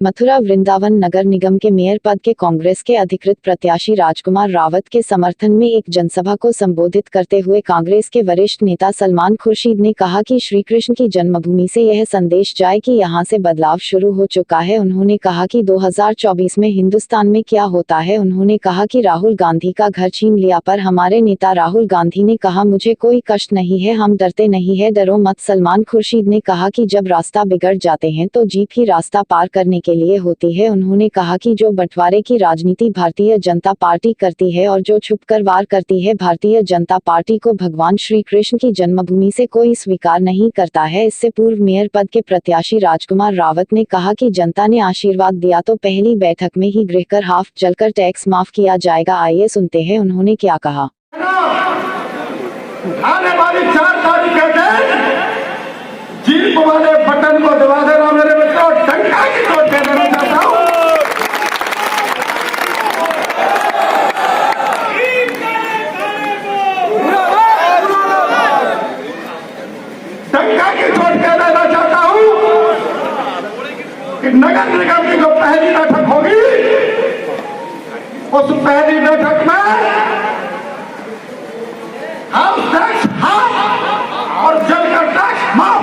मथुरा वृंदावन नगर निगम के मेयर पद के कांग्रेस के अधिकृत प्रत्याशी राजकुमार रावत के समर्थन में एक जनसभा को संबोधित करते हुए कांग्रेस के वरिष्ठ नेता सलमान खुर्शीद ने कहा कि श्री कृष्ण की जन्मभूमि से यह संदेश जाए कि यहां से बदलाव शुरू हो चुका है। उन्होंने कहा कि 2024 में हिंदुस्तान में क्या होता है। उन्होंने कहा कि राहुल गांधी का घर छीन लिया, पर हमारे नेता राहुल गांधी ने कहा मुझे कोई कष्ट नहीं है, हम डरते नहीं है, डरो मत। सलमान खुर्शीद ने कहा कि जब रास्ता बिगड़ जाते हैं तो जीप ही रास्ता पार करने के लिए होती है। उन्होंने कहा कि जो बंटवारे की राजनीति भारतीय जनता पार्टी करती है और जो छुपकर वार करती है भारतीय जनता पार्टी को भगवान श्री कृष्ण की जन्मभूमि से कोई स्वीकार नहीं करता है। इससे पूर्व मेयर पद के प्रत्याशी राजकुमार रावत ने कहा कि जनता ने आशीर्वाद दिया तो पहली बैठक में ही गृहकर हाफ जलकर टैक्स माफ किया जाएगा। आइए सुनते हैं उन्होंने क्या कहा। आने वाली 4 तारीख के दिन जीप वाले बटन को दबा देना मेरे मित्रों, डंका की चोट दे देना चाहता हूँ। डंका की चोट दे देना चाहता हूँ कि नगर निगम की जो पहली बैठक होगी उस पहली बैठक में हम टैक्स हाफ और जलकर टैक्स माफ।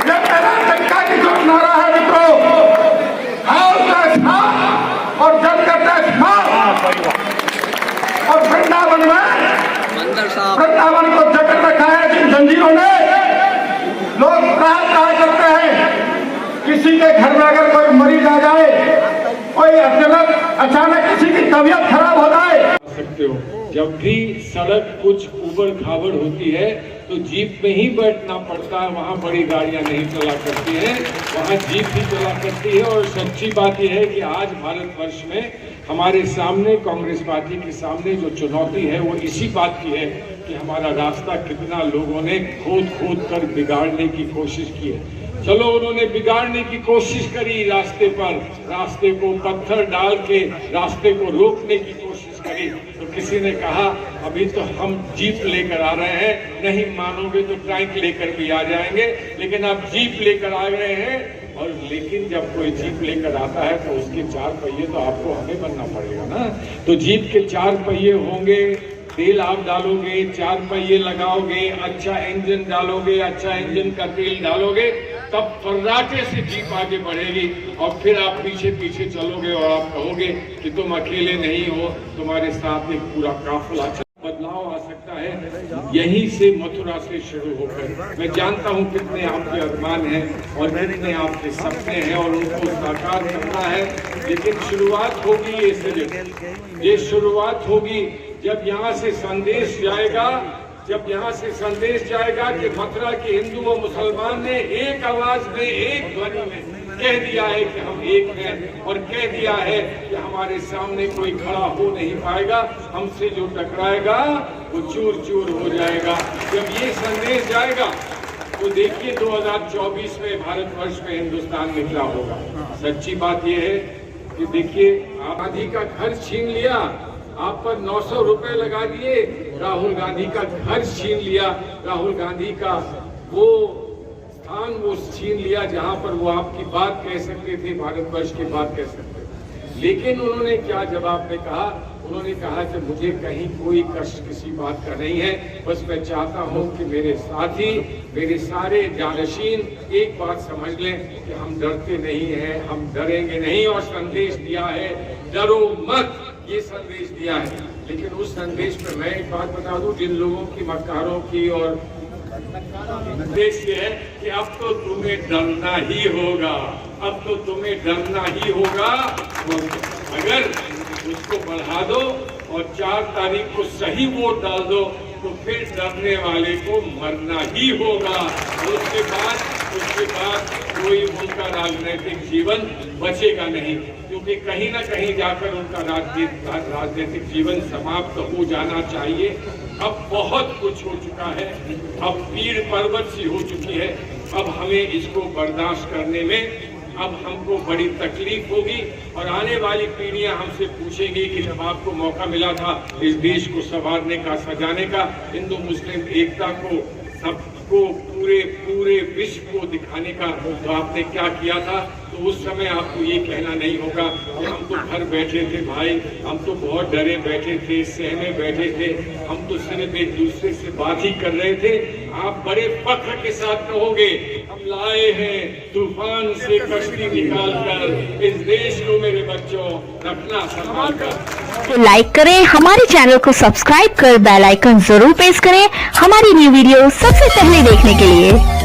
ये मेरा डंका की जो नारा है मित्रों, हम टैक्स हाफ और जलकर टैक्स माफ। और वृंदावन को जकड़ रखा है जिन जंजीरों ने। लोग प्राण कहा करते हैं किसी के घर में अगर कोई मरीज आ जाए, कोई अचानक किसी की तबीयत खराब हो जाए, सकते हो जब भी सड़क कुछ उबड़ खाबड़ होती है तो जीप में ही बैठना पड़ता है। वहाँ बड़ी गाड़ियाँ नहीं चला करती हैं, वहाँ जीप ही चला करती है। और सच्ची बात यह है कि आज भारतवर्ष में हमारे सामने, कांग्रेस पार्टी के सामने जो चुनौती है वो इसी बात की है कि हमारा रास्ता कितना लोगों ने खोद कर बिगाड़ने की कोशिश की है। चलो उन्होंने बिगाड़ने की कोशिश करी, रास्ते को पत्थर डाल के रास्ते को रोकने की कोशिश करी, तो किसी ने कहा अभी तो हम जीप लेकर आ रहे हैं, नहीं मानोगे तो टैंक लेकर भी आ जाएंगे, लेकिन अब जीप लेकर आ गए हैं। और लेकिन जब कोई जीप लेकर आता है तो उसके 4 पहिए तो आपको हमें बनना पड़ेगा ना। तो जीप के 4 पहिए होंगे, तेल आप डालोगे, 4 पहिए लगाओगे, अच्छा इंजन डालोगे, अच्छा इंजन का तेल डालोगे, तब फर्राटे से जीप आगे बढ़ेगी। और फिर आप पीछे पीछे चलोगे और आप कहोगे कि तुम अकेले नहीं हो, तुम्हारे साथ एक पूरा काफिला। बदलाव आ सकता है यहीं से, मथुरा से शुरू होकर। मैं जानता हूं कितने आपके अरमान हैं और कितने आपके सपने हैं और उनको साकार करना है, लेकिन शुरुआत होगी ये शुरुआत होगी जब यहाँ से संदेश जाएगा कि मथुरा के हिंदू और मुसलमान ने एक आवाज में, एक ध्वनि में कह दिया है कि हम एक हैं, और कह दिया है कि हमारे सामने कोई खड़ा हो नहीं पाएगा, हमसे जो टकराएगा वो चूर चूर हो जाएगा। जब ये संदेश जाएगा तो देखिए 2024 में भारतवर्ष में हिंदुस्तान निकला होगा। सच्ची बात यह है कि देखिए, गांधी का घर छीन लिया, आप पर 900 रुपए लगा दिए, राहुल गांधी का घर छीन लिया, राहुल गांधी का वो स्थान वो छीन लिया जहां पर वो आपकी बात कह सकते थे, भारतवर्ष की बात कह सकते थे। लेकिन उन्होंने क्या जवाब में कहा? उन्होंने कहा कि मुझे कहीं कोई कष्ट किसी बात का नहीं है, बस मैं चाहता हूं कि मेरे साथी, मेरे सारे जानशीन एक बात समझ लें कि हम डरते नहीं हैं, हम डरेंगे नहीं। और संदेश दिया है, डरो मत, ये संदेश दिया है। लेकिन उस संदेश में मैं एक बात बता दूं, जिन लोगों की, मक्कारों की और संदेश ये है कि अब तो तुम्हें डरना ही होगा, अब तो तुम्हें डरना ही होगा। तो अगर उसको बढ़ा दो और 4 तारीख को सही वोट डाल दो तो फिर डरने वाले को मरना ही होगा। और उसके बाद कोई उनका राजनीतिक जीवन बचेगा नहीं, क्योंकि कहीं ना कहीं जाकर उनका राजनीतिक जीवन समाप्त हो जाना चाहिए। अब बहुत कुछ हो चुका है, अब पीड़ पर्वत सी हो चुकी है, अब हमें इसको बर्दाश्त करने में अब हमको बड़ी तकलीफ होगी। और आने वाली पीढ़ियां हमसे पूछेंगी कि जब आपको मौका मिला था इस देश को संवारने का, सजाने का, हिंदू मुस्लिम एकता को सबको पूरे विश्व को दिखाने का तो आपने क्या किया था। तो उस समय आपको ये कहना नहीं होगा कि हम तो घर बैठे थे भाई, हम तो बहुत डरे बैठे थे, सहमे बैठे थे, हम तो सिर्फ एक दूसरे से बात ही कर रहे थे। आप बड़े फख्र के साथ कहोगे हम लाए हैं तूफान से कश्ती निकाल कर इस देश को मेरे बच्चों रखना संभाल कर। तो लाइक करें, हमारे चैनल को सब्सक्राइब कर बेल आइकन जरूर प्रेस करें हमारी न्यू वीडियो सबसे पहले देखने के लिए।